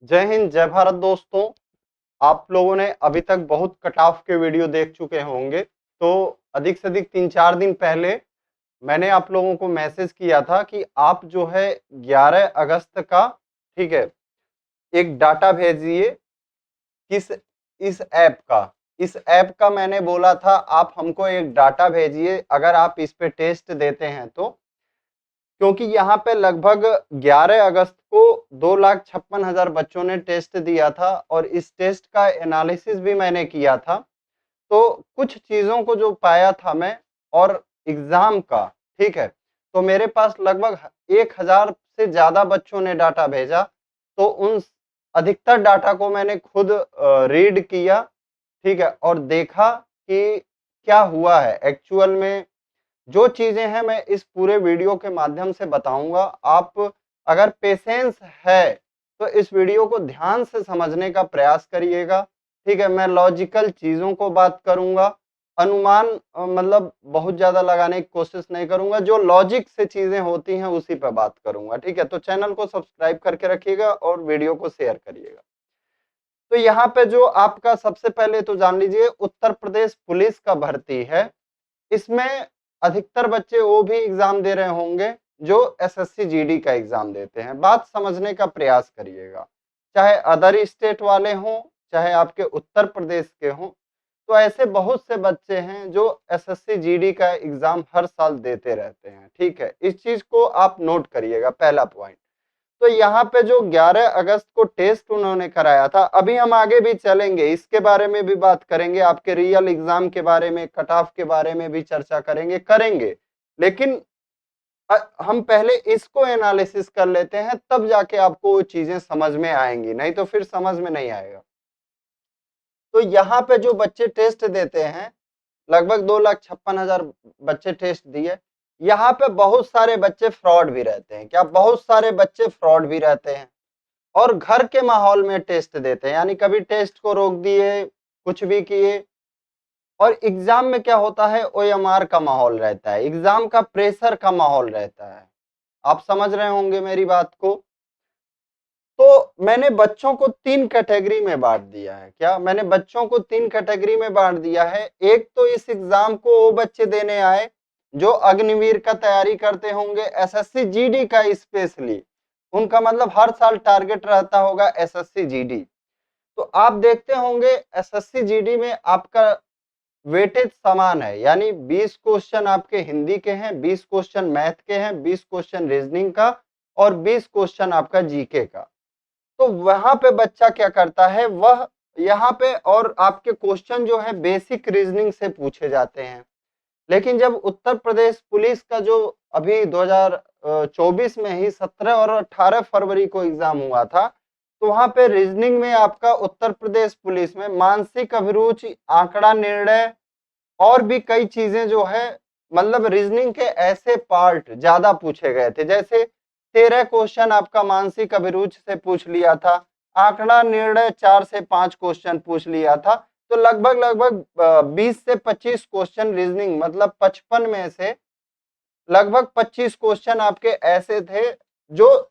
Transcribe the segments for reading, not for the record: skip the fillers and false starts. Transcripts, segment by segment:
जय हिंद, जय भारत दोस्तों। आप लोगों ने अभी तक बहुत कट ऑफ के वीडियो देख चुके होंगे। तो अधिक से अधिक 3-4 दिन पहले मैंने आप लोगों को मैसेज किया था कि आप जो है 11 अगस्त का, ठीक है, एक डाटा भेजिए। किस इस ऐप का इस ऐप का मैंने बोला था आप हमको एक डाटा भेजिए अगर आप इस पे टेस्ट देते हैं तो। क्योंकि यहाँ पे लगभग 11 अगस्त को 2,56,000 बच्चों ने टेस्ट दिया था और इस टेस्ट का एनालिसिस भी मैंने किया था। तो कुछ चीजों को जो पाया था मैं, और एग्जाम का, ठीक है, तो मेरे पास लगभग 1,000 से ज्यादा बच्चों ने डाटा भेजा। तो उन अधिकतर डाटा को मैंने खुद रीड किया, ठीक है, और देखा कि क्या हुआ है एक्चुअल में। जो चीजें हैं मैं इस पूरे वीडियो के माध्यम से बताऊंगा। आप अगर पेशेंस है तो इस वीडियो को ध्यान से समझने का प्रयास करिएगा, ठीक है। मैं लॉजिकल चीजों को बात करूंगा, अनुमान मतलब बहुत ज्यादा लगाने की कोशिश नहीं करूंगा। जो लॉजिक से चीजें होती हैं उसी पर बात करूंगा, ठीक है। तो चैनल को सब्सक्राइब करके रखिएगा और वीडियो को शेयर करिएगा। तो यहाँ पे जो आपका सबसे पहले तो जान लीजिए, उत्तर प्रदेश पुलिस का भर्ती है। इसमें अधिकतर बच्चे वो भी एग्जाम दे रहे होंगे जो एसएससी जीडी का एग्जाम देते हैं। बात समझने का प्रयास करिएगा, चाहे अदर स्टेट वाले हों, चाहे आपके उत्तर प्रदेश के हों। तो ऐसे बहुत से बच्चे हैं जो एसएससी जीडी का एग्जाम हर साल देते रहते हैं, ठीक है। इस चीज को आप नोट करिएगा, पहला पॉइंट। तो यहाँ पे जो 11 अगस्त को टेस्ट उन्होंने कराया था, अभी हम आगे भी चलेंगे, इसके बारे में भी बात करेंगे, आपके रियल एग्जाम के बारे में, कट ऑफ के बारे में भी चर्चा करेंगे। लेकिन हम पहले इसको एनालिसिस कर लेते हैं, तब जाके आपको वो चीजें समझ में आएंगी, नहीं तो फिर समझ में नहीं आएगा। तो यहाँ पे जो बच्चे टेस्ट देते हैं, लगभग 2,56,000 बच्चे टेस्ट दिए। यहाँ पे बहुत सारे बच्चे फ्रॉड भी रहते हैं। क्या बहुत सारे बच्चे फ्रॉड भी रहते हैं और घर के माहौल में टेस्ट देते हैं, यानी कभी टेस्ट को रोक दिए, कुछ भी किए। और एग्जाम में क्या होता है, ओएमआर का माहौल रहता है, एग्जाम का प्रेशर का माहौल रहता है। आप समझ रहे होंगे मेरी बात को। तो मैंने बच्चों को 3 कैटेगरी में बांट दिया है। क्या मैंने बच्चों को 3 कैटेगरी में बांट दिया है। एक तो इस एग्जाम को वो बच्चे देने आए जो अग्निवीर का तैयारी करते होंगे, एसएससी जीडी का स्पेशली, उनका मतलब हर साल टारगेट रहता होगा एसएससी जीडी। तो आप देखते होंगे एसएससी जीडी में आपका वेटेज समान है, यानी 20 क्वेश्चन आपके हिंदी के हैं, 20 क्वेश्चन मैथ के हैं, 20 क्वेश्चन रीजनिंग का और 20 क्वेश्चन आपका जीके का। तो वहां पे बच्चा क्या करता है, वह यहाँ पे, और आपके क्वेश्चन जो है बेसिक रीजनिंग से पूछे जाते हैं। लेकिन जब उत्तर प्रदेश पुलिस का जो अभी 2024 में ही 17 और 18 फरवरी को एग्जाम हुआ था, तो वहां पे रीजनिंग में आपका उत्तर प्रदेश पुलिस में मानसिक अभिरुचि, आंकड़ा निर्णय और भी कई चीजें जो है, मतलब रीजनिंग के ऐसे पार्ट ज्यादा पूछे गए थे। जैसे 13 क्वेश्चन आपका मानसिक अभिरुचि से पूछ लिया था, आंकड़ा निर्णय 4 से 5 क्वेश्चन पूछ लिया था। तो लगभग लगभग 20 से 25 क्वेश्चन रीजनिंग, मतलब 55 में से लगभग 25 क्वेश्चन आपके ऐसे थे जो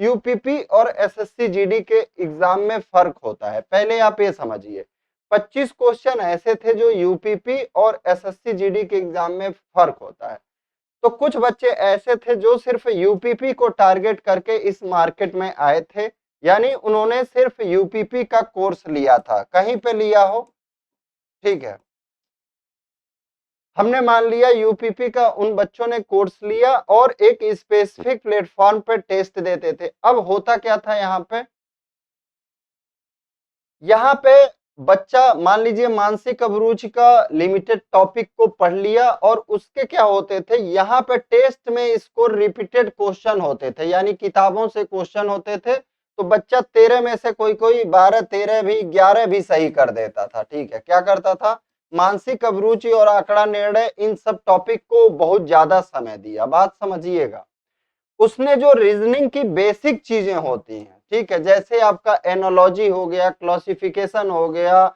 यूपीपी और एसएससी जीडी के एग्जाम में फर्क होता है। पहले आप ये समझिए, 25 क्वेश्चन ऐसे थे जो यूपीपी और एसएससी जीडी के एग्जाम में फर्क होता है। तो कुछ बच्चे ऐसे थे जो सिर्फ यूपीपी को टारगेट करके इस मार्केट में आए थे, यानी उन्होंने सिर्फ यूपीपी का कोर्स लिया था, कहीं पे लिया हो, ठीक है। हमने मान लिया यूपीपी का उन बच्चों ने कोर्स लिया और एक स्पेसिफिक प्लेटफॉर्म पे टेस्ट देते थे। अब होता क्या था, यहाँ पे बच्चा मान लीजिए मानसिक अभिरुचि का लिमिटेड टॉपिक को पढ़ लिया और उसके क्या होते थे, यहाँ पे टेस्ट में इसको रिपीटेड क्वेश्चन होते थे, यानी किताबों से क्वेश्चन होते थे। तो बच्चा 13 में से कोई कोई 12, 13 भी, 11 भी सही कर देता था, ठीक है। क्या करता था, मानसिक अभिरुचि और आंकड़ा निर्णय, इन सब टॉपिक को बहुत ज्यादा समय दिया। बात समझिएगा, उसने जो रीजनिंग की बेसिक चीजें होती हैं, ठीक है, जैसे आपका एनोलॉजी हो गया, क्लासिफिकेशन हो गया,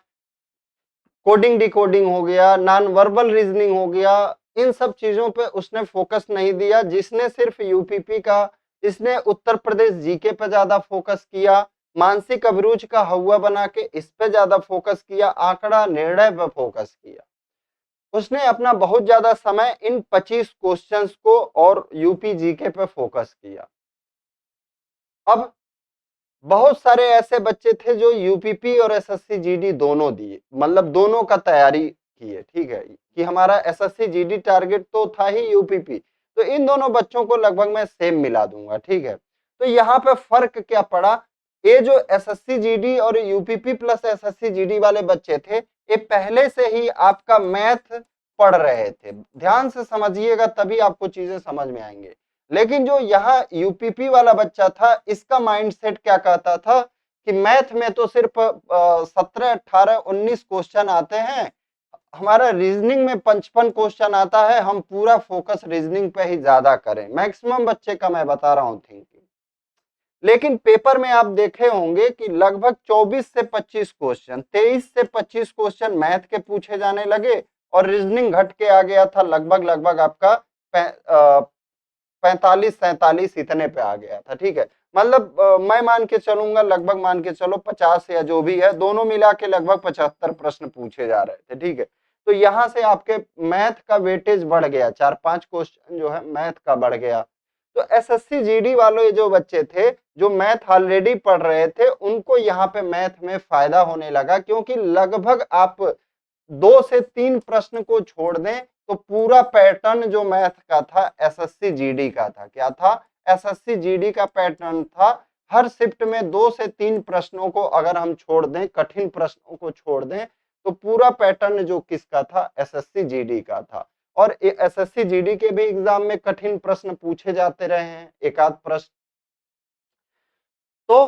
कोडिंग डिकोडिंग हो गया, नॉन वर्बल रीजनिंग हो गया, इन सब चीजों पे उसने फोकस नहीं दिया। जिसने सिर्फ यूपीपी का, इसने उत्तर प्रदेश जीके पे ज्यादा फोकस किया, मानसिक अभिरुचि का हौवा बना के इस पे ज्यादा फोकस किया, आंकड़ा निर्णय पे फोकस किया। उसने अपना बहुत ज्यादा समय इन 25 क्वेश्चंस को और यूपी जीके पे फोकस किया। अब बहुत सारे ऐसे बच्चे थे जो यूपीपी और एसएससी जीडी दोनों दिए, मतलब दोनों का तैयारी किए, ठीक है, कि हमारा एसएससी जीडी टारगेट तो था ही यूपीपी, तो इन दोनों बच्चों को लगभग मैं सेम मिला दूंगा, ठीक है। तो यहाँ पे फर्क क्या पड़ा, ये जो एसएससी जीडी और यूपीपी प्लस एसएससी जीडी वाले बच्चे थे, ये पहले से ही आपका मैथ पढ़ रहे थे। ध्यान से समझिएगा तभी आपको चीजें समझ में आएंगे। लेकिन जो यहाँ यूपीपी वाला बच्चा था, इसका माइंडसेट क्या कहता था कि मैथ में तो सिर्फ 17, 18, 19 क्वेश्चन आते हैं, हमारा रीजनिंग में 55 क्वेश्चन आता है, हम पूरा फोकस रीजनिंग पे ही ज्यादा करें। मैक्सिमम बच्चे का मैं बता रहा हूँ थिंकिंग। लेकिन पेपर में आप देखे होंगे कि लगभग 24 से 25 क्वेश्चन, 23 से 25 क्वेश्चन मैथ के पूछे जाने लगे और रीजनिंग घट के आ गया था लगभग आपका 45-47 इतने पे आ गया था, ठीक है। मतलब मैं मान के चलूंगा, लगभग मान के चलो 50 या जो भी है, दोनों मिला के लगभग 75 प्रश्न पूछे जा रहे थे, ठीक है। तो यहाँ से आपके मैथ का वेटेज बढ़ गया, 4-5 क्वेश्चन जो है मैथ का बढ़ गया। तो एसएससी जीडी वाले जो बच्चे थे जो मैथ ऑलरेडी पढ़ रहे थे, उनको यहाँ पे मैथ में फायदा होने लगा, क्योंकि लगभग आप 2 से 3 प्रश्न को छोड़ दें तो पूरा पैटर्न जो मैथ का था एसएससी जीडी का था। क्या था? एसएससी जीडी का पैटर्न था। हर शिफ्ट में 2 से 3 प्रश्नों को अगर हम छोड़ दें, कठिन प्रश्नों को छोड़ दें, तो पूरा पैटर्न जो किसका था? एसएससी जीडी का था। और एसएससी जीडी के भी एग्जाम में कठिन प्रश्न पूछे जाते रहे हैं, एक आध प्रश्न। तो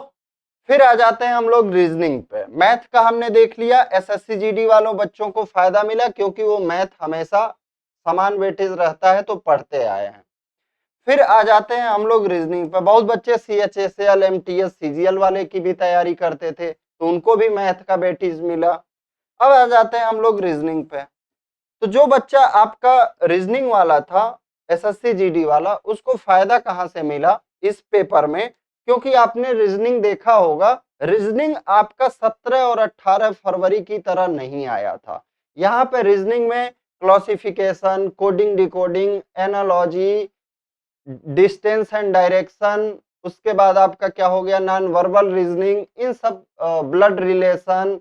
फिर आ जाते हैं हम लोग रीजनिंग पे। मैथ का हमने देख लिया, एसएससी जीडी वालों बच्चों को फायदा मिला क्योंकि वो मैथ हमेशा समान वेटेज रहता है तो पढ़ते आए हैं। फिर आ जाते हैं हम लोग रीजनिंग पे। बहुत बच्चे सीएचएसएल, एमटीएस, सीजीएल वाले की भी तैयारी करते थे, तो उनको भी मैथ का वेटेज मिला। अब आ जाते हैं हम लोग रीजनिंग पे। तो जो बच्चा आपका रीजनिंग वाला था, एसएससी जीडी वाला, उसको फायदा कहां से मिला इस पेपर में? क्योंकि आपने रीजनिंग देखा होगा, रीजनिंग आपका 17 और 18 फरवरी की तरह नहीं आया था। यहाँ पे रीजनिंग में classification, coding, decoding, analogy, distance and direction, उसके बाद आपका क्या हो गया, नॉन वर्बल रीजनिंग, इन सब, ब्लड रिलेशन,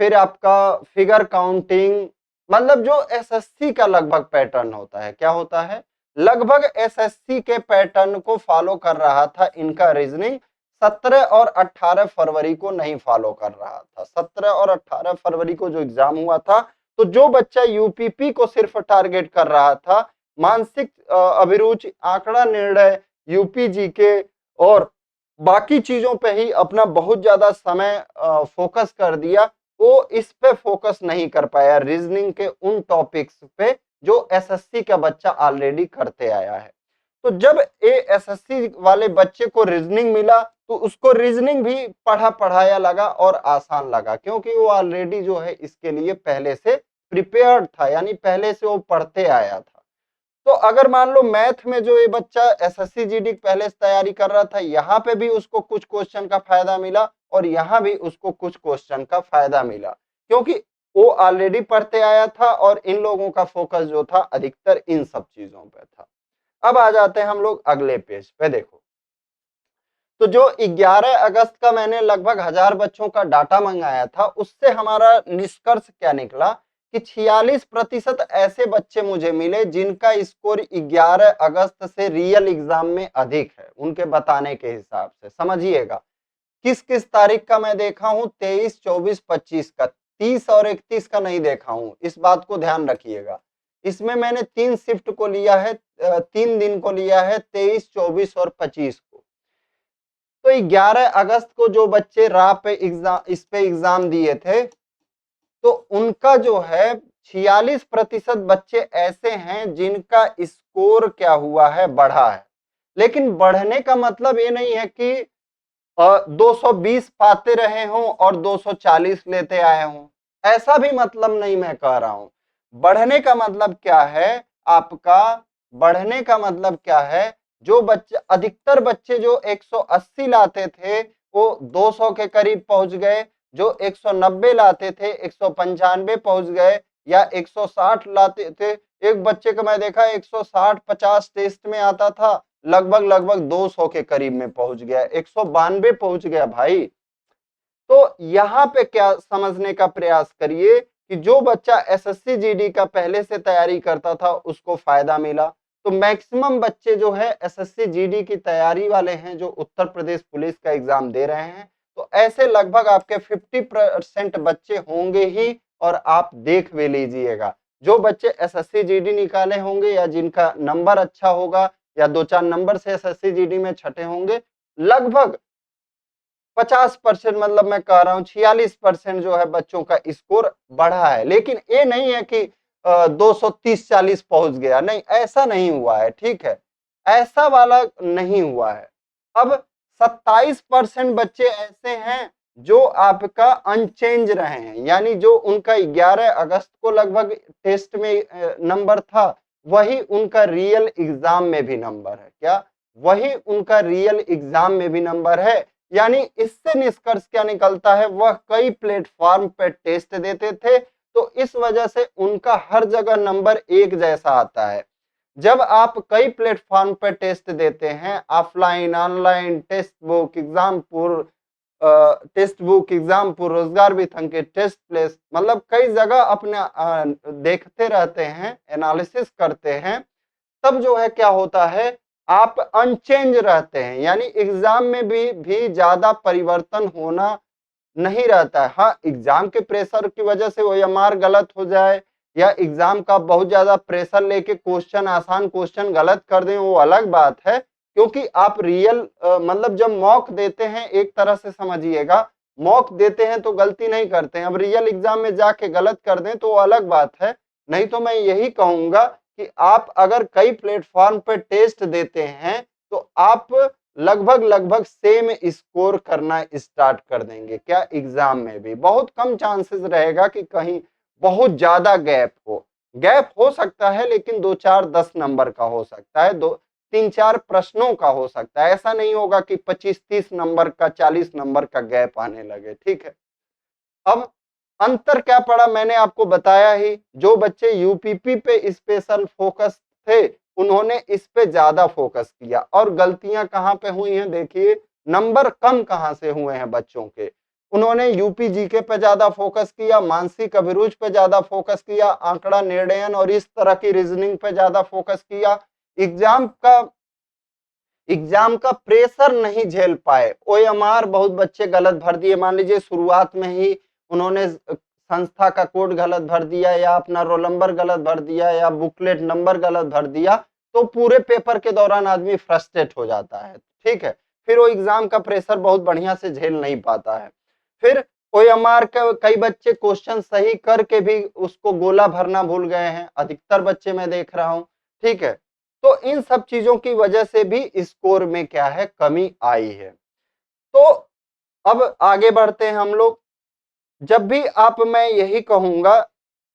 फिर आपका फिगर काउंटिंग, मतलब जो एसएससी का लगभग पैटर्न होता है। क्या होता है? लगभग एसएससी के पैटर्न को फॉलो कर रहा था इनका रीजनिंग। 17 और 18 फरवरी को नहीं फॉलो कर रहा था। 17 और 18 फरवरी को जो एग्जाम हुआ था, तो जो बच्चा यूपीपी को सिर्फ टारगेट कर रहा था, मानसिक अभिरुचि, आंकड़ा निर्णय, यूपी जीके और बाकी चीजों पे ही अपना बहुत ज्यादा समय फोकस कर दिया, वो इस पे फोकस नहीं कर पाया, रीजनिंग के उन टॉपिक्स पे जो एसएससी का बच्चा ऑलरेडी करते आया है। तो जब ये एसएससी वाले बच्चे को रीजनिंग मिला, तो उसको रीजनिंग भी पढ़ा पढ़ाया लगा और आसान लगा, क्योंकि वो ऑलरेडी जो है इसके लिए पहले से प्रिपेयर्ड था, यानी पहले से वो पढ़ते आया था। तो अगर मान लो मैथ में जो ये बच्चा एसएससी जीडी पहले से तैयारी कर रहा था, यहाँ पे भी उसको कुछ क्वेश्चन का फायदा मिला और यहाँ भी उसको कुछ क्वेश्चन का फायदा मिला, क्योंकि वो ऑलरेडी पढ़ते आया था और इन लोगों का फोकस जो था अधिकतर इन सब चीजों पे था। अब आ जाते हैं हम लोग अगले पेज पे। देखो, तो जो 11 अगस्त का मैंने लगभग 1000 बच्चों का डाटा मंगाया था, उससे हमारा निष्कर्ष क्या निकला कि 46% ऐसे बच्चे मुझे मिले जिनका स्कोर 11 अगस्त से रियल एग्जाम में अधिक है, उनके बताने के हिसाब से। समझिएगा किस किस तारीख का मैं देखा हूं, 23, 24, 25 का, 30 और 31 का नहीं देखा हूं, इस बात को ध्यान रखिएगा। इसमें मैंने 3 शिफ्ट को लिया है, 3 दिन को लिया है, 23, 24 और 25 को। तो 11 अगस्त को जो बच्चे रा पे एग्जाम, इस पे एग्जाम दिए थे, तो उनका जो है 46% बच्चे ऐसे हैं जिनका स्कोर क्या हुआ है, बढ़ा है। लेकिन बढ़ने का मतलब ये नहीं है कि 220 पाते रहे हों और 240 लेते आए हों, ऐसा भी मतलब नहीं मैं कह रहा हूं। बढ़ने का मतलब क्या है आपका? बढ़ने का मतलब क्या है, जो बच्चे, अधिकतर बच्चे जो 180 लाते थे, वो 200 के करीब पहुंच गए। जो 190 लाते थे 195 पहुंच गए, या 160 लाते थे। एक बच्चे को मैं देखा 160-50 टेस्ट में आता था, लगभग लगभग 200 के करीब में पहुंच गया, 192 पहुंच गया भाई। तो यहाँ पे क्या समझने का प्रयास करिए कि जो बच्चा एसएससी जीडी का पहले से तैयारी करता था उसको फायदा मिला। तो मैक्सिमम बच्चे जो है एसएससी जीडी की तैयारी वाले हैं जो उत्तर प्रदेश पुलिस का एग्जाम दे रहे हैं। तो ऐसे लगभग आपके 50% बच्चे होंगे ही, और आप देख भी लीजिएगा जो बच्चे एसएससी जीडी निकाले होंगे या जिनका नंबर अच्छा होगा या 2-4 नंबर से एसएससी जीडी में छठे होंगे, लगभग 50%, मतलब मैं कह रहा हूं 46% जो है बच्चों का स्कोर बढ़ा है। लेकिन ये नहीं है कि 230-40 पहुंच गया, नहीं, ऐसा नहीं हुआ है, ठीक है, ऐसा वाला नहीं हुआ है। अब 27% बच्चे ऐसे हैं जो आपका अनचेंज रहे हैं, यानी जो उनका 11 अगस्त को लगभग टेस्ट में नंबर था, वही उनका रियल एग्जाम में भी नंबर है। क्या? वही उनका रियल एग्जाम में भी नंबर है। यानी इससे निष्कर्ष क्या निकलता है, वह कई प्लेटफॉर्म पर टेस्ट देते थे, तो इस वजह से उनका हर जगह नंबर एक जैसा आता है। जब आप कई प्लेटफॉर्म पर टेस्ट देते हैं, offline, online, test book Exampur, रोजगार विथन के टेस्ट प्लेस, मतलब कई जगह अपने देखते रहते हैं, एनालिसिस करते हैं, तब जो है क्या होता है, आप अनचेंज रहते हैं, यानी एग्जाम में भी ज्यादा परिवर्तन होना नहीं रहता है। हाँ, एग्जाम के प्रेशर की वजह से ओएमआर गलत हो जाए, या एग्जाम का बहुत ज्यादा प्रेशर लेके क्वेश्चन, आसान क्वेश्चन गलत कर दें, वो अलग बात है। क्योंकि आप रियल मतलब जब मॉक देते हैं, एक तरह से समझिएगा, मॉक देते हैं तो गलती नहीं करते हैं, अब रियल एग्जाम में जाके गलत कर दें तो वो अलग बात है। नहीं तो मैं यही कहूंगा कि आप अगर कई प्लेटफॉर्म पे टेस्ट देते हैं तो आप लगभग लगभग सेम स्कोर करना स्टार्ट कर देंगे। क्या? एग्जाम में भी बहुत कम चांसेस रहेगा कि कहीं बहुत ज्यादा गैप हो। गैप हो सकता है लेकिन 2-4-10 नंबर का हो सकता है, 2-3-4 प्रश्नों का हो सकता है, ऐसा नहीं होगा कि 25-30 नंबर का, 40 नंबर का गैप आने लगे, ठीक है। अब अंतर क्या पड़ा, मैंने आपको बताया ही, जो बच्चे यूपीपी पे स्पेशल फोकस थे उन्होंने इस पे ज्यादा फोकस किया। और गलतियां कहां पे हुई हैं, देखिए, नंबर कम कहां से हुए हैं बच्चों के। उन्होंने यूपी जीके पे ज्यादा फोकस किया, मानसिक अभिरुचि पे ज्यादा फोकस किया, आंकड़ा निर्णयन और इस तरह की रीजनिंग पे ज्यादा फोकस किया। एग्जाम का एग्जाम का प्रेशर नहीं झेल पाए, ओएमआर बहुत बच्चे गलत भर दिए। मान लीजिए शुरुआत में ही उन्होंने संस्था का कोड गलत भर दिया, या अपना रोल नंबर गलत भर दिया, या बुकलेट नंबर गलत भर दिया, तो पूरे पेपर के दौरान आदमी फ्रस्ट्रेट हो जाता है, ठीक है। फिर वो एग्जाम का प्रेशर बहुत बढ़िया से झेल नहीं पाता है। फिर ओएमआर का कई बच्चे क्वेश्चन सही करके भी उसको गोला भरना भूल गए हैं, अधिकतर बच्चे मैं देख रहा हूं, ठीक है। तो इन सब चीजों की वजह से भी स्कोर में क्या है, कमी आई है। तो अब आगे बढ़ते हैं हम लोग। जब भी आप, मैं यही कहूंगा,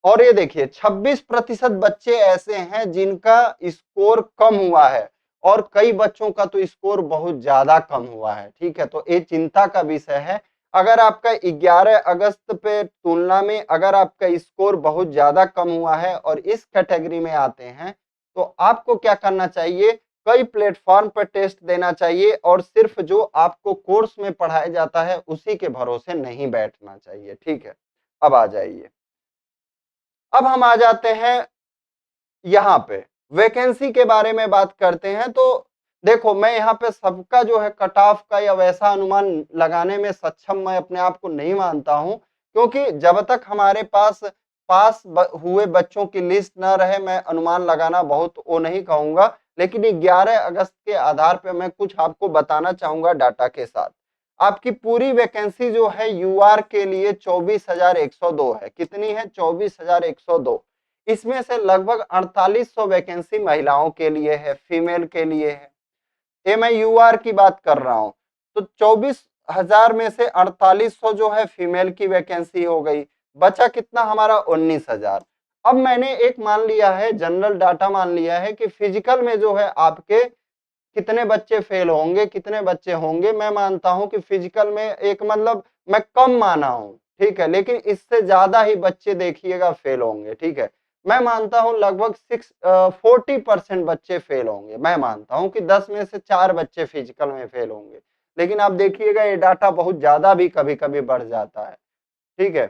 और ये देखिए 26% बच्चे ऐसे हैं जिनका स्कोर कम हुआ है, और कई बच्चों का तो स्कोर बहुत ज्यादा कम हुआ है, ठीक है। तो ये चिंता का विषय है। अगर आपका 11 अगस्त पे तुलना में अगर आपका स्कोर बहुत ज्यादा कम हुआ है और इस कैटेगरी में आते हैं, तो आपको क्या करना चाहिए, कई प्लेटफॉर्म पर टेस्ट देना चाहिए, और सिर्फ जो आपको कोर्स में पढ़ाया जाता है उसी के भरोसे नहीं बैठना चाहिए, ठीक है। अब आ जाइए, अब हम आ जाते हैं यहाँ पे वैकेंसी के बारे में बात करते हैं। तो देखो, मैं यहाँ पे सबका जो है कट ऑफ का या वैसा अनुमान लगाने में सक्षम मैं अपने आप को नहीं मानता हूँ, क्योंकि जब तक हमारे पास हुए बच्चों की लिस्ट ना रहे, मैं अनुमान लगाना बहुत वो नहीं कहूंगा। लेकिन 11 अगस्त के आधार पर मैं कुछ आपको बताना चाहूंगा डाटा के साथ। आपकी पूरी वैकेंसी जो है यूआर के लिए 24,102 है। कितनी है? 24,102। इसमें से लगभग 4800 वैकेंसी महिलाओं के लिए है, फीमेल के लिए है। ये मैं यूआर की बात कर रहा हूं। तो 24,000 में से 4800 जो है फीमेल की वैकेंसी हो गई। बचा कितना हमारा? 19,000। अब मैंने एक मान लिया है, जनरल डाटा मान लिया है कि फिजिकल में जो है आपके कितने बच्चे फेल होंगे, कितने बच्चे होंगे, मैं मानता हूं कि फिजिकल में एक मतलब मैं कम माना हूं, ठीक है, लेकिन इससे ज्यादा ही बच्चे देखिएगा फेल होंगे, ठीक है। मैं मानता हूं लगभग 40% बच्चे फेल होंगे। मैं मानता हूं कि 10 में से 4 बच्चे फिजिकल में फेल होंगे, लेकिन आप देखिएगा ये डाटा बहुत ज्यादा भी कभी कभी बढ़ जाता है, ठीक है।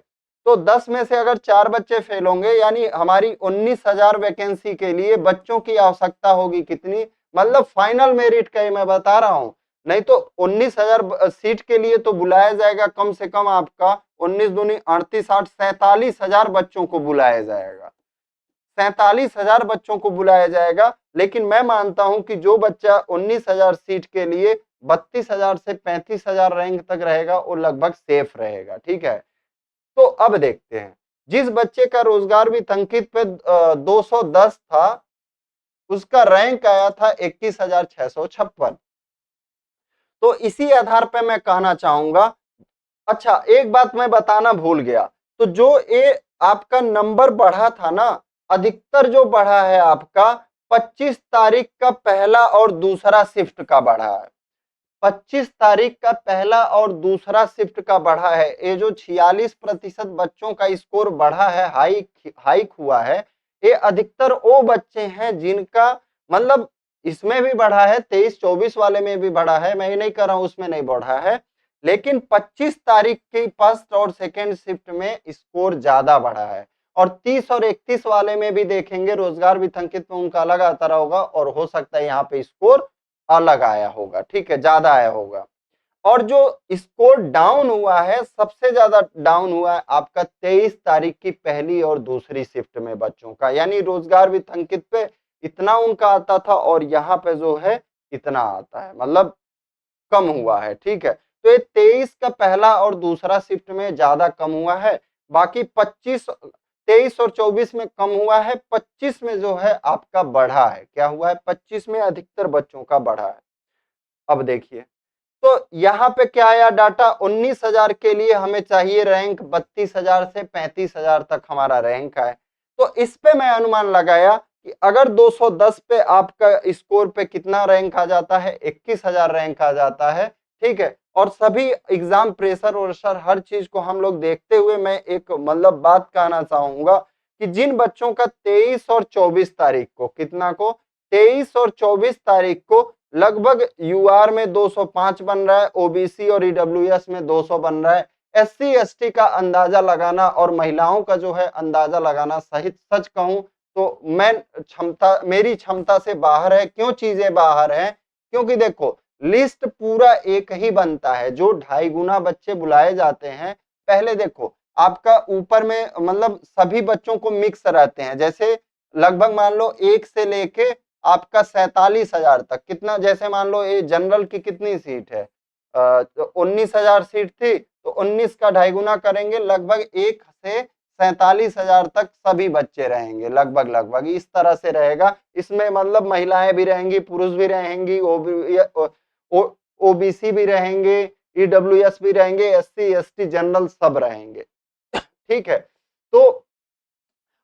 तो 10 में से अगर 4 बच्चे फेल होंगे, यानी हमारी 19,000 वैकेंसी के लिए बच्चों की आवश्यकता होगी कितनी, मतलब फाइनल मेरिट का ही मैं बता रहा हूं। नहीं तो 19,000 सीट के लिए तो बुलाया जाएगा कम से कम आपका 19 दूनी 38 8 47,000 बच्चों को बुलाया जाएगा, 47,000 बच्चों को बुलाया जाएगा। लेकिन मैं मानता हूं कि जो बच्चा 19,000 सीट के लिए 32,000 से 35,000 रैंक तक रहेगा वो लगभग सेफ रहेगा, ठीक है। तो अब देखते हैं, जिस बच्चे का रोजगार भी अंकित पे 210 था, उसका रैंक आया था 21,656। तो इसी आधार पर मैं कहना चाहूंगा। अच्छा, एक बात मैं बताना भूल गया, तो जो ये आपका नंबर बढ़ा था ना, अधिकतर जो बढ़ा है आपका 25 तारीख का पहला और दूसरा शिफ्ट का बढ़ा है। 25 तारीख का पहला और दूसरा शिफ्ट का बढ़ा है। ये जो 46% बच्चों का स्कोर बढ़ा है, हाइक हाइक हुआ है, ये अधिकतर वो बच्चे हैं जिनका मतलब इसमें भी बढ़ा है, 23-24 वाले में भी बढ़ा है, मैं ये नहीं कर रहा हूं उसमें नहीं बढ़ा है, लेकिन 25 तारीख की फर्स्ट और सेकेंड शिफ्ट में स्कोर ज्यादा बढ़ा है। और 30 और 31 वाले में भी देखेंगे, रोजगार वितंकित में उनका अलग आता रहा होगा और हो सकता है यहाँ पे स्कोर अलग आया होगा, ठीक है, ज्यादा आया होगा। और जो स्कोर डाउन हुआ है, सबसे ज्यादा डाउन हुआ है आपका 23 तारीख की पहली और दूसरी शिफ्ट में बच्चों का, यानी रोजगार वितंकित पे इतना उनका आता था और यहाँ पे जो है इतना आता है, मतलब कम हुआ है, ठीक है। तो ये 23 का पहला और दूसरा शिफ्ट में ज्यादा कम हुआ है, बाकी 23 और 24 में कम हुआ है, 25 में जो है आपका बढ़ा है। क्या हुआ है? 25 में अधिकतर बच्चों का बढ़ा है। अब देखिए, तो यहाँ पे क्या आया डाटा, 19,000 के लिए हमें चाहिए रैंक 32,000 से 35,000 तक हमारा रैंक है। तो इस पे मैं अनुमान लगाया कि अगर 210 पे आपका स्कोर पे कितना रैंक आ जाता है, 21,000 रैंक आ जाता है, ठीक है। और सभी एग्जाम प्रेशर और हर चीज को हम लोग देखते हुए मैं एक मतलब बात कहना चाहूंगा कि जिन बच्चों का 23 और 24 तारीख को, कितना को, 23 और 24 तारीख को लगभग यूआर में 205 बन रहा है, ओबीसी और ईडब्ल्यूएस में 200 बन रहा है, एससी एसटी का अंदाजा लगाना और महिलाओं का जो है अंदाजा लगाना, सही सच कहूं तो मेरी क्षमता से बाहर है। क्यों चीजें बाहर है? क्योंकि देखो, लिस्ट पूरा एक ही बनता है, जो 2.5 गुना बच्चे बुलाए जाते हैं। पहले देखो, आपका ऊपर में मतलब सभी बच्चों को मिक्स रहते हैं, जैसे लगभग मान लो 1 से लेके आपका 47,000 तक, कितना, जैसे मान लो ये जनरल की कितनी सीट है, 19,000 सीट थी, तो 19 का 2.5 गुना करेंगे, लगभग 1 से 47,000 तक सभी बच्चे रहेंगे, लगभग लगभग इस तरह से रहेगा। इसमें मतलब महिलाएं भी रहेंगी, पुरुष भी रहेंगी, ओबीसी भी रहेंगे, ईडब्ल्यूएस भी रहेंगे, एससी एसटी जनरल सब रहेंगे, ठीक है। तो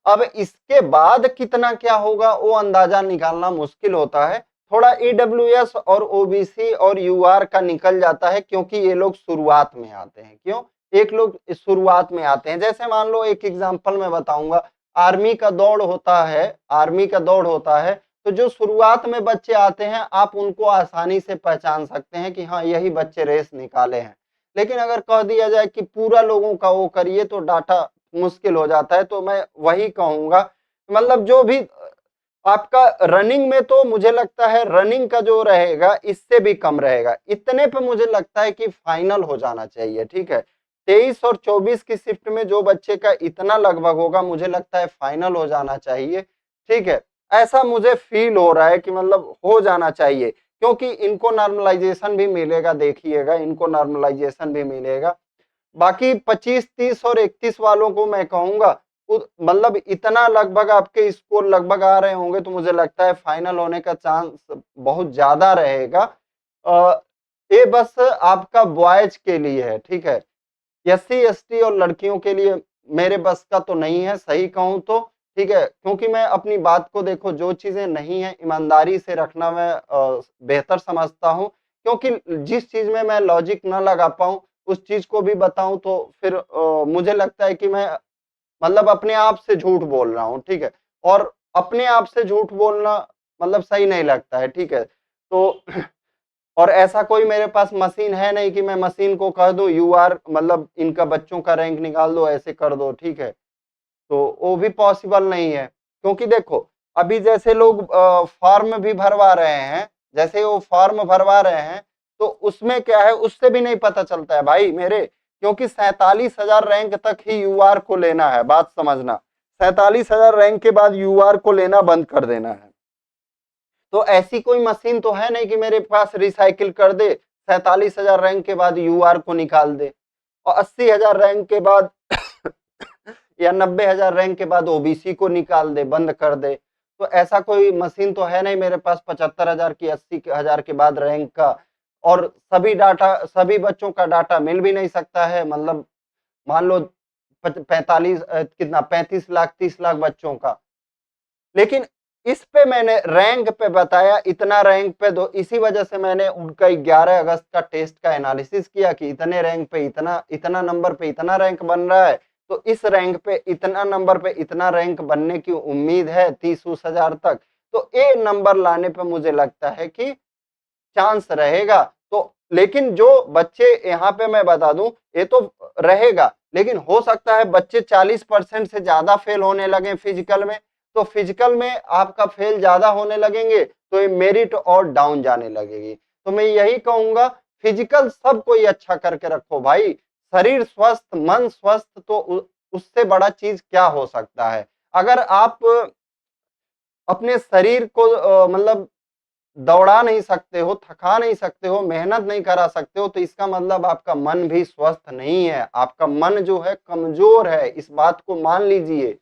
अब इसके बाद कितना क्या होगा वो अंदाजा निकालना मुश्किल होता है। थोड़ा ईडब्ल्यूएस और ओबीसी और यूआर का निकल जाता है, क्योंकि ये लोग शुरुआत में आते हैं। क्यों? एक लोग शुरुआत में आते हैं, जैसे मान लो एक एग्जांपल मैं बताऊंगा, आर्मी का दौड़ होता है, आर्मी का दौड़ होता है, तो जो शुरुआत में बच्चे आते हैं आप उनको आसानी से पहचान सकते हैं कि हाँ यही बच्चे रेस निकाले हैं। लेकिन अगर कह दिया जाए कि पूरा लोगों का वो करिए तो डाटा मुश्किल हो जाता है। तो मैं वही कहूंगा, मतलब जो भी आपका रनिंग में, तो मुझे लगता है रनिंग का जो रहेगा इससे भी कम रहेगा, इतने पे मुझे लगता है कि फाइनल हो जाना चाहिए, ठीक है। 23 और 24 की शिफ्ट में जो बच्चे का इतना लगभग होगा, मुझे लगता है फाइनल हो जाना चाहिए, ठीक है। ऐसा मुझे फील हो रहा है कि मतलब हो जाना चाहिए, क्योंकि इनको नॉर्मलाइजेशन भी मिलेगा, देखिएगा इनको नॉर्मलाइजेशन भी मिलेगा। बाकी 25, 30 और 31 वालों को मैं कहूंगा मतलब इतना लगभग आपके स्कोर लगभग आ रहे होंगे, तो मुझे लगता है फाइनल होने का चांस बहुत ज्यादा रहेगा। ये बस आपका बॉयज के लिए है, ठीक है। एससी एसटी और लड़कियों के लिए मेरे बस का तो नहीं है, सही कहूं तो, ठीक है, क्योंकि मैं अपनी बात को देखो, जो चीजें नहीं है ईमानदारी से रखना मैं बेहतर समझता हूँ, क्योंकि जिस चीज में मैं लॉजिक ना लगा पाऊं उस चीज को भी बताऊं तो फिर मुझे लगता है कि मैं मतलब अपने आप से झूठ बोल रहा हूँ, ठीक है। और अपने आप से झूठ बोलना मतलब सही नहीं लगता है, ठीक है। तो और ऐसा कोई मेरे पास मशीन है नहीं कि मैं मशीन को कह दूं यू आर मतलब इनका बच्चों का रैंक निकाल दो, ऐसे कर दो, ठीक है। तो वो भी पॉसिबल नहीं है, क्योंकि देखो अभी जैसे लोग फॉर्म भी भरवा रहे हैं, जैसे वो फॉर्म भरवा रहे हैं, तो उसमें क्या है उससे भी नहीं पता चलता है भाई मेरे, क्योंकि 47,000 रैंक तक ही यूआर को लेना है, बात समझना। 47,000 रैंक के बाद यूआर को लेना बंद कर देना है। तो ऐसी कोई मशीन तो है नहीं कि मेरे पास रिसाइकिल कर दे, 47,000 रैंक के बाद यूआर को निकाल दे, और 80,000 रैंक के बाद या 90,000 रैंक के बाद ओबीसी को निकाल दे, बंद कर दे। तो ऐसा कोई मशीन तो है नहीं मेरे पास 75,000 की 80,000 के बाद रैंक का, और सभी डाटा सभी बच्चों का डाटा मिल भी नहीं सकता है, मतलब मान लो 45 कितना 35 लाख 30 लाख बच्चों का। लेकिन इस पे मैंने रैंक पे बताया, इतना रैंक पे दो, इसी वजह से मैंने उनका 11 अगस्त का टेस्ट का एनालिसिस किया कि इतने रैंक पे इतना इतना नंबर पे इतना रैंक बन रहा है, तो इस रैंक पे इतना नंबर पे इतना रैंक बनने की उम्मीद है 30-30 हजार तक। तो ये नंबर लाने पे मुझे लगता है कि चांस रहेगा। तो लेकिन जो बच्चे यहाँ पे मैं बता दूं, ये तो रहेगा, लेकिन हो सकता है बच्चे 40% से ज्यादा फेल होने लगे फिजिकल में, तो फिजिकल में आपका फेल ज्यादा होने लगेंगे तो ये मेरिट और डाउन जाने लगेगी। तो मैं यही कहूंगा, फिजिकल सब कोई अच्छा करके रखो भाई, शरीर स्वस्थ मन स्वस्थ, तो उससे बड़ा चीज क्या हो सकता है। अगर आप अपने शरीर को मतलब दौड़ा नहीं सकते हो, थका नहीं सकते हो, मेहनत नहीं करा सकते हो, तो इसका मतलब आपका मन भी स्वस्थ नहीं है, आपका मन जो है कमजोर है, इस बात को मान लीजिए।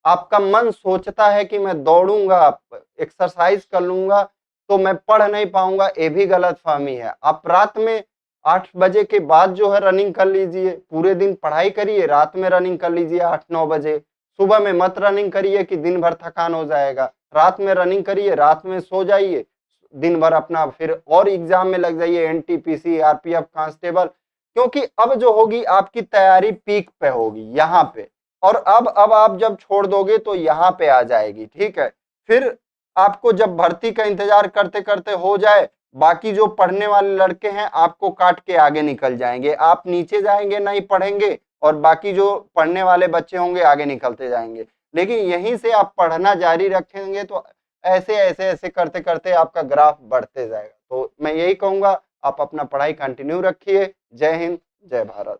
आपका मन सोचता है कि मैं दौड़ूंगा, एक्सरसाइज कर लूंगा तो मैं पढ़ नहीं पाऊंगा, ये भी गलत फहमी है। आप रात में 8 बजे के बाद जो है रनिंग कर लीजिए, पूरे दिन पढ़ाई करिए, रात में रनिंग कर लीजिए 8-9 बजे। सुबह में मत रनिंग करिए कि दिन भर थकान हो जाएगा, रात में रनिंग करिए, रात में सो जाइए, दिन भर अपना फिर और एग्जाम में लग जाइए, एनटीपीसी आरपीएफ कांस्टेबल, क्योंकि अब जो होगी आपकी तैयारी पीक पे होगी यहाँ पे, और अब आप जब छोड़ दोगे तो यहाँ पे आ जाएगी, ठीक है। फिर आपको जब भर्ती का इंतजार करते करते हो जाए, बाकी जो पढ़ने वाले लड़के हैं आपको काट के आगे निकल जाएंगे, आप नीचे जाएंगे नहीं पढ़ेंगे, और बाकी जो पढ़ने वाले बच्चे होंगे आगे निकलते जाएंगे। लेकिन यहीं से आप पढ़ना जारी रखेंगे तो ऐसे ऐसे ऐसे करते करते आपका ग्राफ बढ़ते जाएगा। तो मैं यही कहूंगा, आप अपना पढ़ाई कंटिन्यू रखिए। जय हिंद, जय भारत।